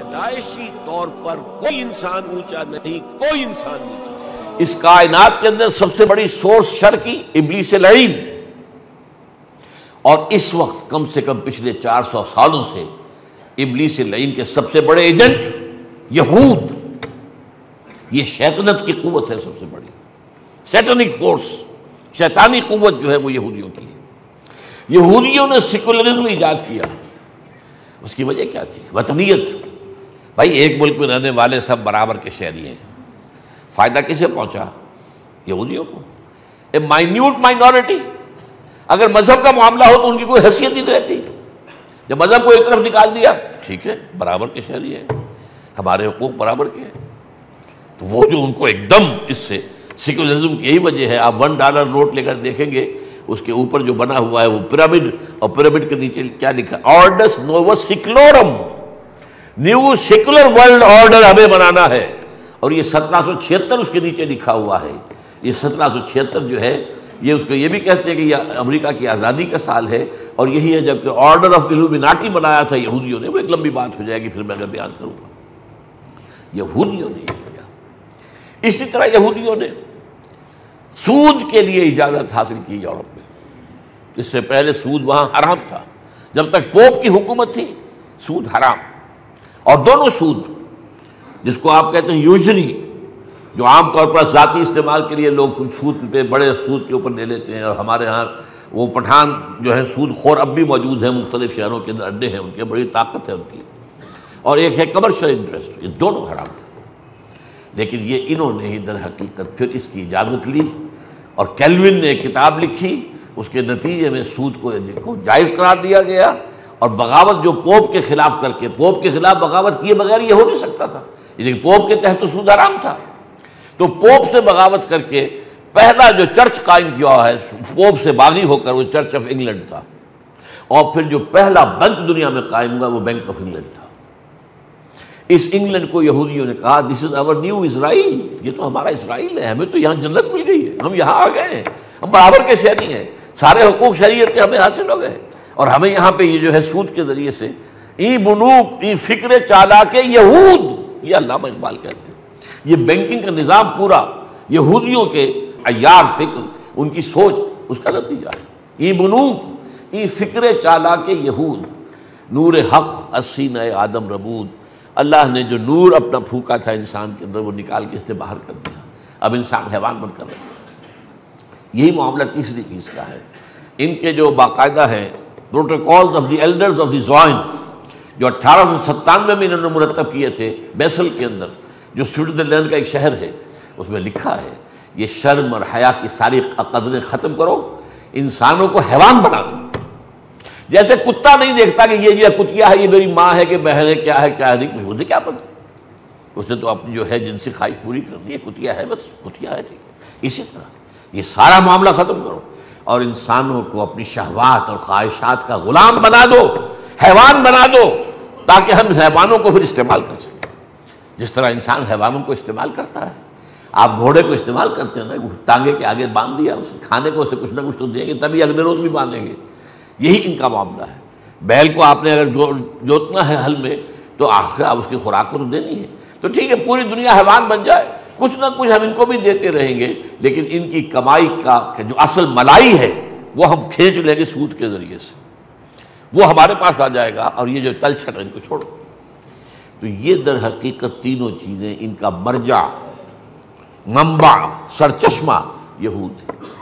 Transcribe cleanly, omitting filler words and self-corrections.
پیدائشی طور پر کوئی انسان اونچا نہیں، کوئی انسان نہیں۔ اس کائنات کے اندر سب سے بڑی سورس شر کی ابلیس لعین، اور اس وقت کم سے کم پچھلے 400 سالوں سے ابلیس لعین کے سب سے بڑے ایجنٹ یہود، یہ شیطنت کی قوت ہے سب سے بڑی، سیٹنک فورس، شیطانی قوت جو ہے وہ یہودیوں کی ہے۔ یہودیوں نے سیکولرزم ایجاد کیا، اس کی وجہ کیا تھی؟ وطنیت۔ بھائی ایک ملک میں رہنے والے سب برابر کے شہری ہیں، فائدہ کسے پہنچا؟ یہودیوں کو، اے مائنیوٹ مائنورٹی۔ اگر مذہب کا معاملہ ہو تو ان کی کوئی حیثیت ہی نہیں رہتی، جب مذہب کو ایک طرف نکال دیا، ٹھیک ہے برابر کے شہری ہیں، ہمارے حقوق برابر کے ہیں۔ تو وہ جو ان کو ایک دم اس سے سیکولرزم کی یہی وجہ ہے، آپ $1 نوٹ لے کر دیکھیں گے اس کے اوپر جو بنا ہوا ہے وہ پیرامڈ، اور پیرامڈ کے نیچے کیا لکھا؟ آرڈرس نووس سیکولورم، نیو سیکولر ورلڈ آرڈر ہمیں بنانا ہے، اور یہ 1776 اس کے نیچے لکھا ہوا ہے۔ یہ 1776 جو ہے یہ اس کو یہ بھی کہتے ہیں کہ یہ امریکہ کی آزادی کا سال ہے، اور یہی ہے جب کہ آرڈر آف الومیناٹی بنایا تھا یہودیوں نے، وہ ایک لمبی بات ہو جائے گی پھر میں اگر بیان کروں گا۔ یہودیوں نے یہ کیا۔ اسی طرح یہودیوں نے سود کے لیے اجازت حاصل کی یورپ میں، اس سے پہلے سود وہاں حرام تھا، جب تک پوپ کی حکومت تھی سود حرام، اور دونوں سود، جس کو آپ کہتے ہیں یوزری، جو عام طور پر ذاتی استعمال کے لیے لوگ سود پہ بڑے سود کے اوپر لے لیتے ہیں، اور ہمارے ہاں وہ پٹھان جو ہے سود خور اب بھی موجود ہیں، مختلف شہروں کے اندر اڈے ہیں ان کے، بڑی طاقت ہے ان کی، اور ایک ہے کمرشل انٹرسٹ، یہ دونوں حرام ہیں۔ لیکن یہ انہوں نے ہی در حقیقت پھر اس کی اجازت لی، اور کیلوین نے ایک کتاب لکھی، اس کے نتیجے میں سود کو جائز قرار دیا گیا، اور بغاوت جو پوپ کے خلاف کر کے، پوپ کے خلاف بغاوت کیے بغیر یہ ہو نہیں سکتا تھا، لیکن پوپ کے تحت تو سود حرام تھا، تو پوپ سے بغاوت کر کے پہلا جو چرچ قائم کیا ہے پوپ سے باغی ہو کر، وہ چرچ آف انگلینڈ تھا، اور پھر جو پہلا بینک دنیا میں قائم ہوا وہ بینک آف انگلینڈ تھا۔ اس انگلینڈ کو یہودیوں نے کہا دس از آور نیو اسرائیل، یہ تو ہمارا اسرائیل ہے، ہمیں تو یہاں جنت مل گئی ہے، ہم یہاں آ گئے ہیں، ہم برابر کے شہری ہیں، سارے حقوق شریعت کے ہمیں حاصل ہو گئے، اور ہمیں یہاں پہ یہ جو ہے سود کے ذریعے سے ای بنوک ای فکر چالاک یہود، یہ علامہ اقبال کہتے ہیں، یہ بینکنگ کا نظام پورا یہودیوں کے عیار فکر، ان کی سوچ، اس کا نتیجہ ہے۔ ای بنوک ای فکر چالاک یہود، نور حق السینہ آدم ربود، اللہ نے جو نور اپنا پھونکا تھا انسان کے اندر وہ نکال کے اس سے باہر کر دیا، اب انسان حیوان بن کر رہا ہے۔ یہی معاملہ تیسری چیز کا ہے، ان کے جو باقاعدہ ہیں protocols of the elders of the Zion, جو 1897 میں انہوں نے مرتب کیے تھے بیسل کے اندر، جو سوئٹزرلینڈ کا ایک شہر ہے، اس میں لکھا ہے یہ شرم اور حیا کی ساری قدریں ختم کرو، انسانوں کو حیوان بنا دو۔ جیسے کتا نہیں دیکھتا کہ یہ کتیا ہے، یہ میری ماں ہے کہ بہن ہے، کیا ہے کیا نہیں، مجھے کیا پتا، اس نے تو اپنی جو ہے جنسی خواہش پوری کرنی ہے، کتیا ہے بس، کتیا ہے، ٹھیک ہے۔ اسی طرح یہ سارا معاملہ ختم کرو، اور انسانوں کو اپنی شہوات اور خواہشات کا غلام بنا دو، حیوان بنا دو، تاکہ ہم حیوانوں کو پھر استعمال کر سکیں، جس طرح انسان حیوانوں کو استعمال کرتا ہے۔ آپ گھوڑے کو استعمال کرتے ہیں نا، ٹانگے کے آگے باندھ دیا، اسے کھانے کو اسے کچھ نہ کچھ تو دیں گے، تبھی اگلے روز بھی باندھیں گے، یہی ان کا معاملہ ہے۔ بیل کو آپ نے اگر جوتنا ہے ہل میں تو آخر آپ اس کی خوراک کو تو دینی ہے، تو ٹھیک ہے پوری دنیا حیوان بن جائے، کچھ نہ کچھ ہم ان کو بھی دیتے رہیں گے، لیکن ان کی کمائی کا جو اصل ملائی ہے وہ ہم کھینچ لیں گے سود کے ذریعے سے، وہ ہمارے پاس آ جائے گا، اور یہ جو تل چھٹ ان کو چھوڑو۔ تو یہ در حقیقت تینوں چیزیں ان کا مرجع، منبع، سرچشمہ یہود ہے۔